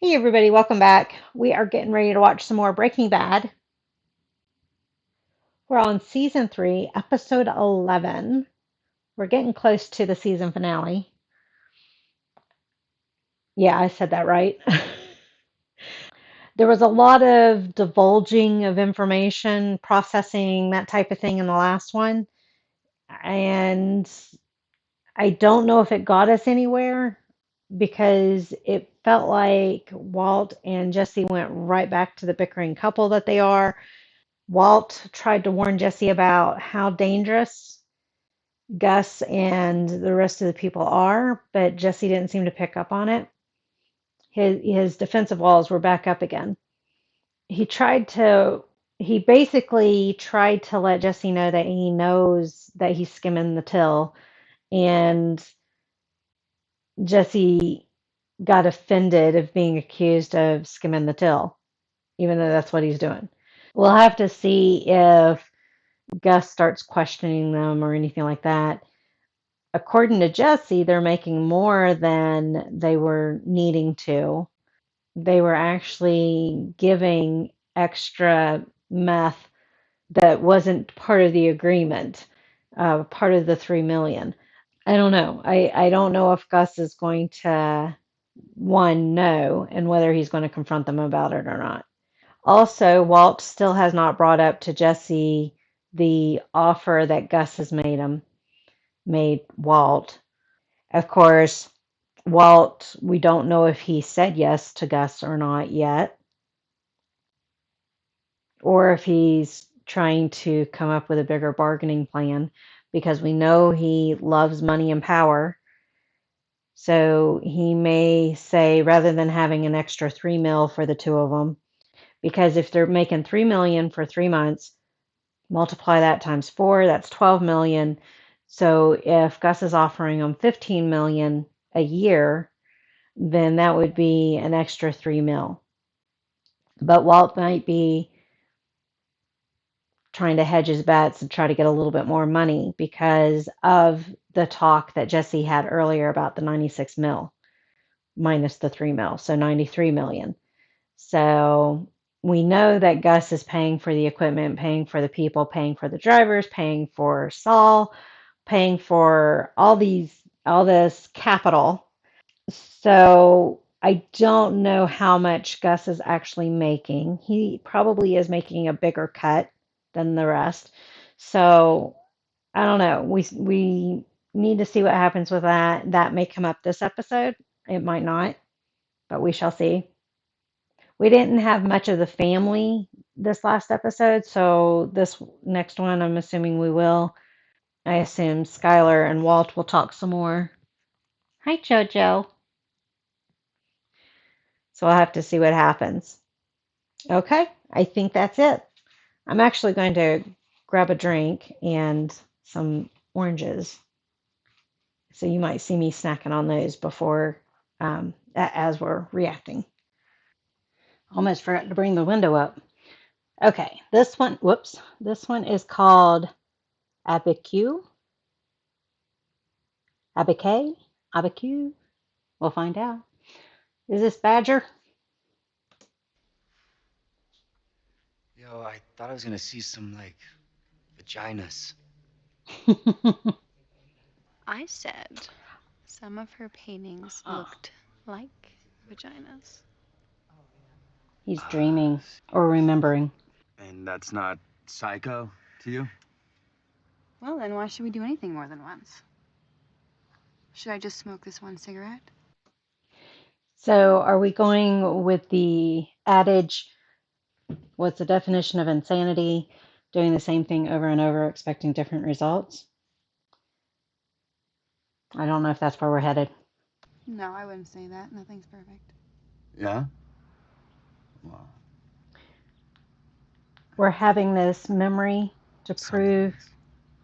Hey everybody, welcome back. We are getting ready to watch some more Breaking Bad. We're on season 3, episode 11. We're getting close to the season finale. Yeah, I said that right. There was a lot of divulging of information, processing, that type of thing in the last one. And I don't know if it got us anywhere because it felt like Walt and Jesse went right back to the bickering couple that they are. Walt tried to warn Jesse about how dangerous Gus and the rest of the people are, but Jesse didn't seem to pick up on it. His defensive walls were back up again. He tried to he basically tried to let Jesse know that he knows that he's skimming the till, and Jesse got offended of being accused of skimming the till, even though that's what he's doing. We'll have to see if Gus starts questioning them or anything like that. According to Jesse, they're making more than they were needing to. They were actually giving extra meth that wasn't part of the agreement, part of the 3 million. I don't know. I don't know if Gus is going to one know and whether he's going to confront them about it or not. Also, Walt still has not brought up to Jesse the offer that Gus has made Walt. Of course, Walt, we don't know if he said yes to Gus or not yet, or if he's trying to come up with a bigger bargaining plan because we know he loves money and power. So he may say rather than having an extra 3 mil for the two of them, because if they're making 3 million for 3 months, multiply that times four, that's 12 million. So if Gus is offering them 15 million a year, then that would be an extra 3 mil. But Walt might be trying to hedge his bets and try to get a little bit more money because of the talk that Jesse had earlier about the 96 mil minus the 3 mil, so 93 million. So we know that Gus is paying for the equipment, paying for the people, paying for the drivers, paying for Saul, paying for all this capital. So I don't know how much Gus is actually making. He probably is making a bigger cut than the rest. So I don't know. We need to see what happens with that. That may come up this episode. It might not, but we shall see. We didn't have much of the family this last episode, so this next one I'm assuming we will. I assume Skylar and Walt will talk some more. Hi, Jojo. So I'll have to see what happens. Okay, I think that's it. I'm actually going to grab a drink and some oranges. So you might see me snacking on those before, as we're reacting. Almost forgot to bring the window up. Okay, this one is called Abiquiu. Abiquiu? Abiquiu? We'll find out. Is this Badger? Yo, I thought I was gonna see some, like, vaginas. I said some of her paintings Oh, looked like vaginas. he's dreaming or remembering. And that's not psycho to you? Well, then why should we do anything more than once? Should I just smoke this one cigarette? So, are we going with the adage, what's the definition of insanity? Doing the same thing over and over, expecting different results? I don't know if that's where we're headed. No, I wouldn't say that. Nothing's perfect. Yeah? Well, We're having this memory to something prove is.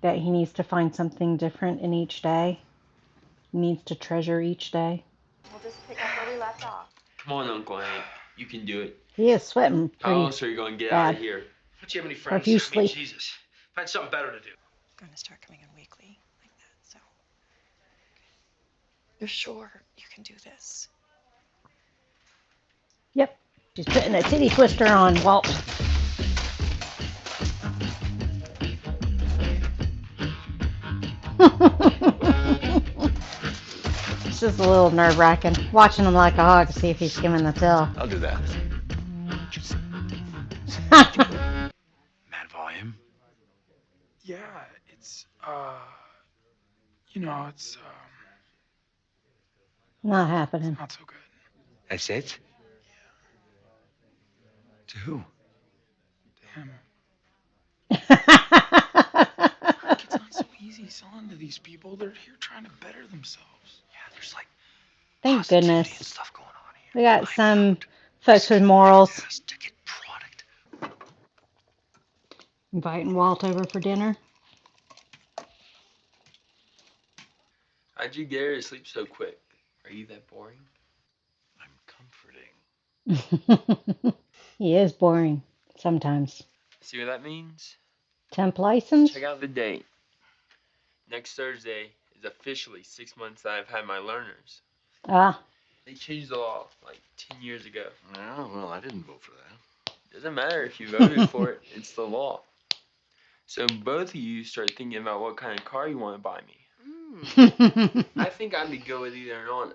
that he needs to find something different in each day. He needs to treasure each day. We'll just pick up where we left off. Come on, Uncle Hank. You can do it. He is sweating How pretty else are you going to get out of bad, here? Don't you have any friends? I mean, profusely. Jesus. Find something better to do. I'm going to start coming in weekly like that. So you're sure you can do this? Yep. She's putting a titty twister on, Walt. It's just a little nerve wracking. Watching him like a hog to see if he's skimming the tail. I'll do that. Mad volume. Yeah, it's you know, Not it's happening. not so good. That's it? To who? Damn. It's not so easy selling to these people. They're here trying to better themselves. Yeah, there's like Thank positivity and goodness. stuff going on here. We got I'm some out. folks with Risking my morals. ass to get product. Inviting Walt over for dinner. How'd you get her to sleep so quick? Are you that boring? I'm comforting. He is boring sometimes. See what that means? Temp license? Check out the date. Next Thursday is officially 6 months that I've had my learners. Ah. They changed the law like 10 years ago. Oh, well, I didn't vote for that. Doesn't matter if you voted for it, it's the law. So both of you start thinking about what kind of car you want to buy me. I think I'd be good with either or.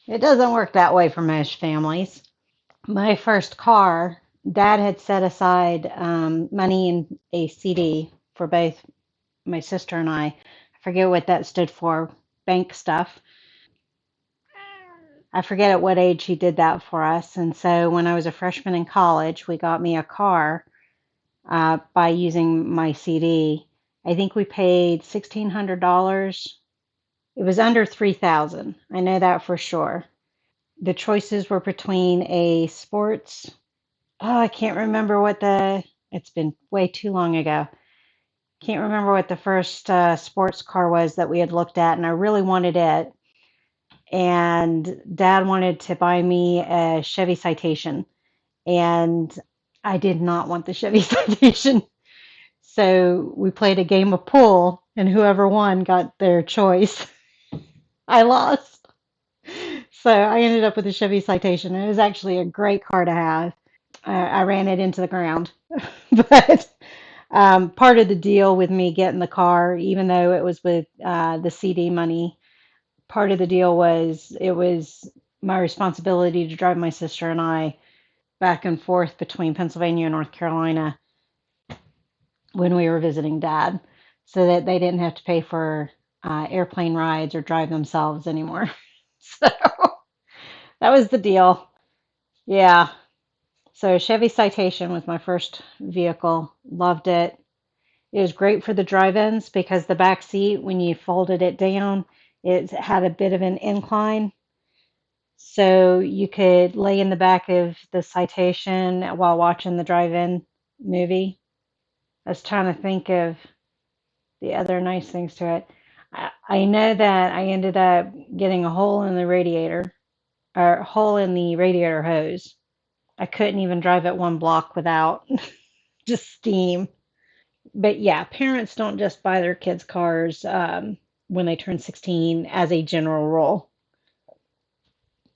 It doesn't work that way for most families. My first car, Dad had set aside money in a CD for both my sister and I. I forget what that stood for, bank stuff. I forget at what age he did that for us. And so when I was a freshman in college, we got me a car by using my CD. I think we paid $1,600. It was under 3,000. I know that for sure. The choices were between a sports. Oh, I can't remember what the. It's been way too long ago. Can't remember what the first sports car was that we had looked at, and I really wanted it. And Dad wanted to buy me a Chevy Citation, and I did not want the Chevy Citation. So we played a game of pool, and whoever won got their choice. I lost. So I ended up with a Chevy Citation. It was actually a great car to have. I ran it into the ground. But part of the deal with me getting the car, even though it was with the CD money, part of the deal was it was my responsibility to drive my sister and I back and forth between Pennsylvania and North Carolina when we were visiting Dad, so that they didn't have to pay for airplane rides or drive themselves anymore. So that was the deal. Yeah. So Chevy Citation was my first vehicle. Loved it. It was great for the drive-ins because the back seat, when you folded it down, it had a bit of an incline. So you could lay in the back of the Citation while watching the drive-in movie. I was trying to think of the other nice things to it. I know that I ended up getting a hole in the radiator, or a hole in the radiator hose. I couldn't even drive it one block without just steam. But yeah, parents don't just buy their kids cars when they turn 16 as a general rule.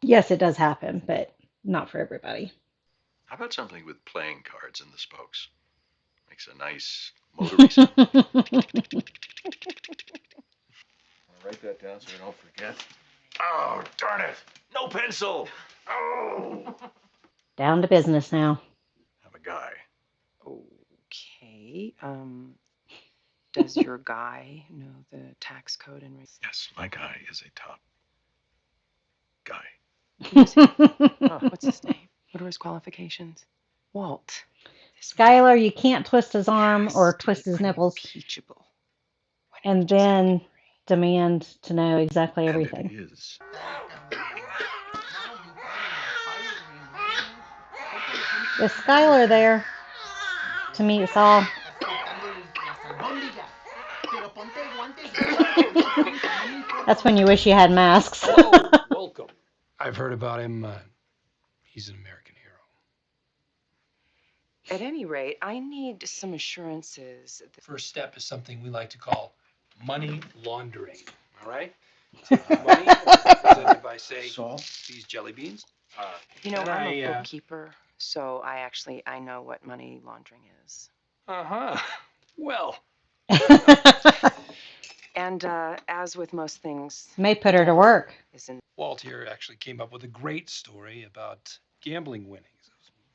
Yes, it does happen, but not for everybody. How about something with playing cards in the spokes? Makes a nice motory sound. Write that down so I don't forget. Oh, darn it! No pencil! Oh! Down to business now. I'm a guy. Okay. Does your guy know the tax code and Yes, my guy is a top guy. what's his name? What are his qualifications? Walt. Skylar, you can't twist his arm or twist his nipples Impeachable. and then demand to know exactly And everything. it is. Is Skylar there to meet us all? That's when you wish you had masks. Hello, welcome. I've heard about him. He's an American hero. At any rate, I need some assurances. First step is something we like to call money laundering. All right? Take the money, presented by, say, Salt? these jelly beans. You know, Can I'm a I, bookkeeper, so I know what money laundering is. Uh-huh. Well, And as with most things, May the put her to devil work. is in. Walt here actually came up with a great story about gambling winnings.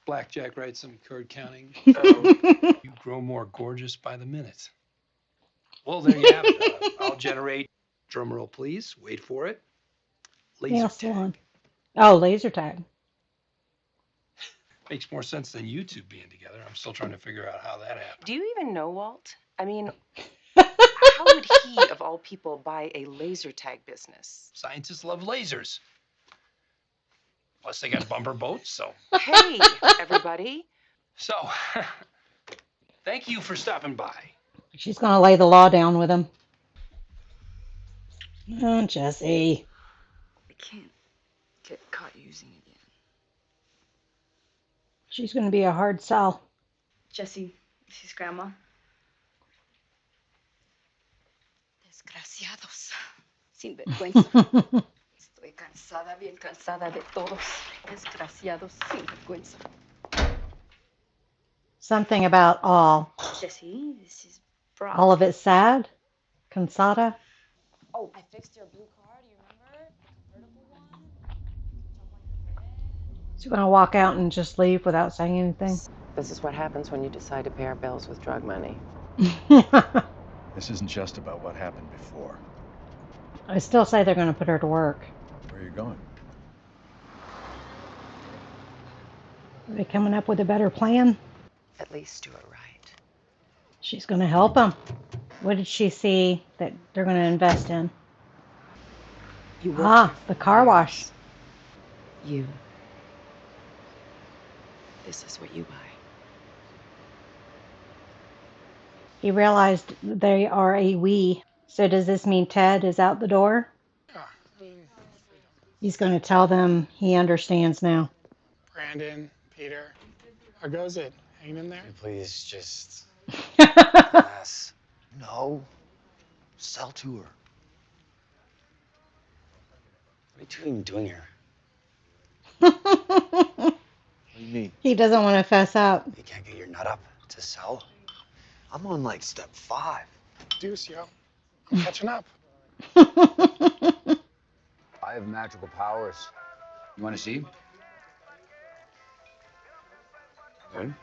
Blackjack, right? Some card counting. You grow more gorgeous by the minute. Well, there you have it. I'll generate, drum roll please, wait for it, laser Nail tag. salon. Oh, laser tag. Makes more sense than you two being together. I'm still trying to figure out how that happened. Do you even know Walt? I mean, how would he, of all people, buy a laser tag business? Scientists love lasers. Plus, they got bumper boats, so. Hey, everybody. So, thank you for stopping by. She's going to lay the law down with him. Oh, Jesse. I can't get caught using again. She's going to be a hard sell. Jesse, this is Grandma. Desgraciados. Sin vergüenza. Estoy cansada, bien cansada de todos. Desgraciados, sin vergüenza. Something about all. Jesse, this is Brock. All of it sad? Cansada? Oh, I fixed your blue car, do you remember? The convertible one? Top on your bed? She's going to walk out and just leave without saying anything. This is what happens when you decide to pay our bills with drug money. This isn't just about what happened before. I still say they're going to put her to work. Where are you going? Are they coming up with a better plan? At least do it right. She's going to help them. What did she see that they're going to invest in? You worked here The for car wash. years. You. This is what you buy. He realized they are a we. So does this mean Ted is out the door? Yeah, I mean, He's going to tell them he understands now. Brandon, Peter, how goes it? Hanging in there? Please just pass. No. Sell to her. What are you two even doing here? What do you mean? He doesn't want to fess up. You can't get your nut up to sell? I'm on like step 5. Deuce, yo. I'm catching up. I have magical powers. You want to see? Good.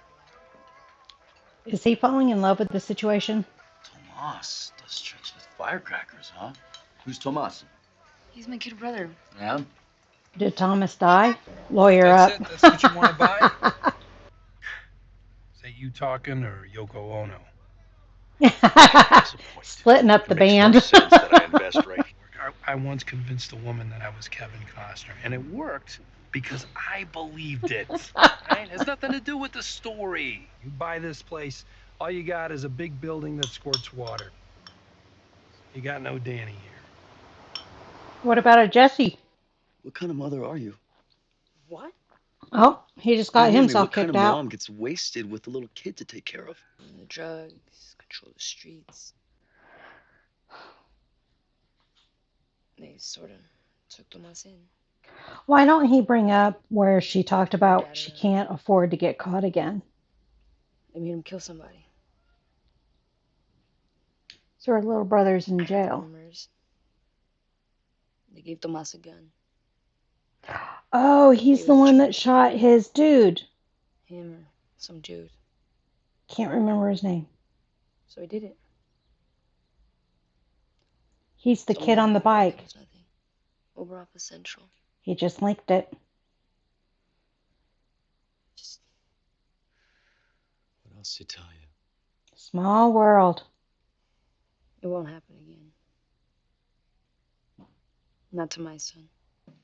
Is he falling in love with the situation? Tomas does tricks with firecrackers, huh? Who's Tomas? He's my kid brother. Yeah? Did Thomas die? Lawyer That's up. it? That's what you want to buy? Is that you talking or Yoko Ono? Splitting up the band. Sense that I invest right here. I once convinced a woman that I was Kevin Costner, and it worked because I believed it. Right? It has nothing to do with the story. You buy this place, all you got is a big building that squirts water. You got no Danny here. What about a Jesse? What kind of mother are you? What? Oh, he just got You hear me? himself What kind kicked of out. mom gets wasted with a little kid to take care of? The drugs, control the streets. They sort of took Tomas in. Why don't he bring up where she talked about she can't afford to get caught again? They made him kill somebody. So her little brother's in jail. Rumors. They gave Tomas a gun. Oh, he's the one that shot his dude. Him or some dude. Can't remember his name. So he did it. He's the kid on the bike. Over off of Central. He just linked it. What else to tell you? Small world. It won't happen again. Not to my son.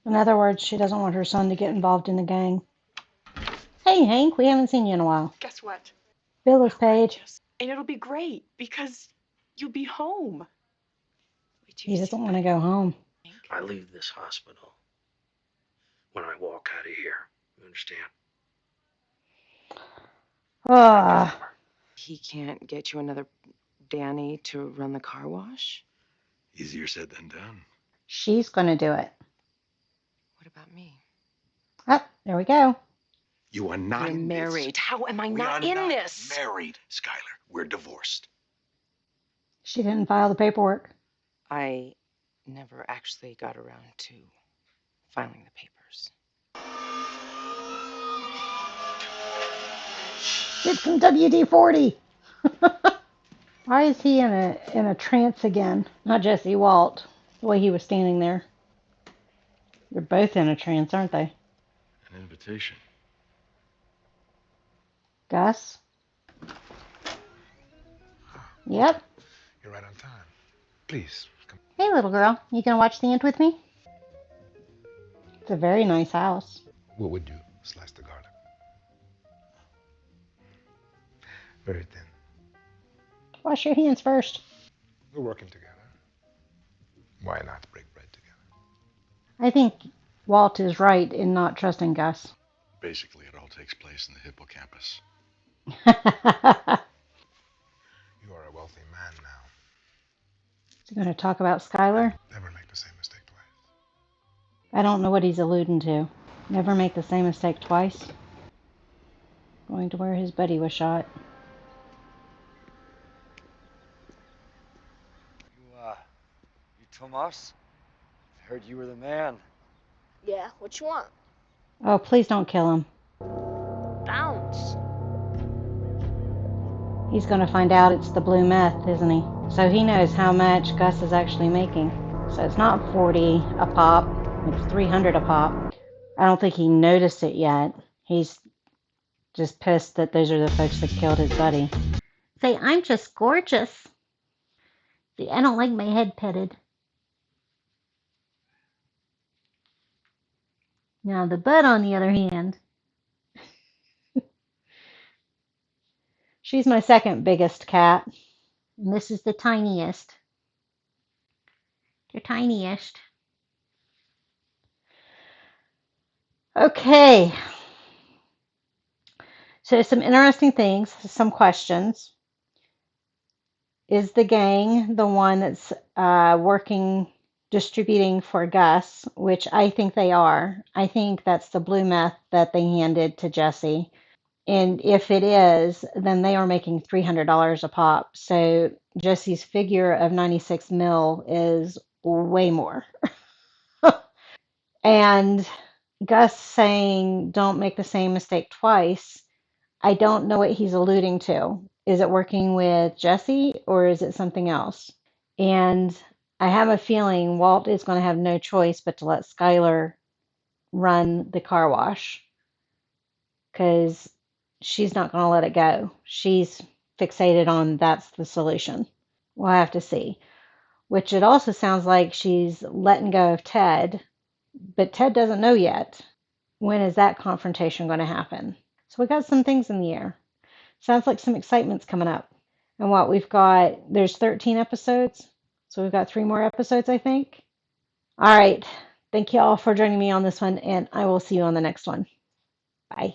In other words, she doesn't want her son to get involved in the gang. Hey, Hank, we haven't seen you in a while. Guess what? Bill is paid. And it'll be great because you'll be home. He doesn't want to go home. I leave this hospital when I walk out of here. You understand? He can't get you another Danny to run the car wash? Easier said than done. She's going to do it. What about me? Oh, there we go. You are not We're in this. married. How am I We not are in not this? married, Skylar. We're divorced. She didn't file the paperwork. I never actually got around to filing the papers. Get some WD-40. Why is he in a trance again? Not Jesse, Walt. The way he was standing there. They're both in a trance, aren't they? An invitation. Gus? Yep. You're right on time. Please, come. Hey, little girl. You gonna watch the end with me? It's a very nice house. What would you slice the garlic? Very thin. Wash your hands first. We're working together. Why not break bread together? I think Walt is right in not trusting Gus. Basically, it all takes place in the hippocampus. You are a wealthy man now. Is he going to talk about Skylar? Never make the same mistake twice. I don't know what he's alluding to. Never make the same mistake twice. Going to where his buddy was shot. You Tomas? I heard you were the man. Yeah, what you want? Oh, please don't kill him. Bounce. He's going to find out it's the blue meth, isn't he? So he knows how much Gus is actually making. So it's not 40 a pop, it's 300 a pop. I don't think he noticed it yet. He's just pissed that those are the folks that killed his buddy. Say, I'm just gorgeous. See, I don't like my head petted. Now the bud, on the other hand, she's my second biggest cat. And this is the tiniest. The tiniest. Okay. So some interesting things, some questions. Is the gang the one that's distributing for Gus, which I think they are. I think that's the blue meth that they handed to Jesse. And if it is, then they are making $300 a pop. So Jesse's figure of 96 mil is way more. And Gus saying, don't make the same mistake twice. I don't know what he's alluding to. Is it working with Jesse or is it something else? And I have a feeling Walt is going to have no choice but to let Skylar run the car wash because she's not going to let it go. She's fixated on that's the solution. We'll have to see. Which it also sounds like she's letting go of Ted, but Ted doesn't know yet. When is that confrontation going to happen? So we got some things in the air. Sounds like some excitement's coming up. And what we've got, there's 13 episodes. So we've got 3 more episodes, I think. All right. Thank you all for joining me on this one, and I will see you on the next one. Bye.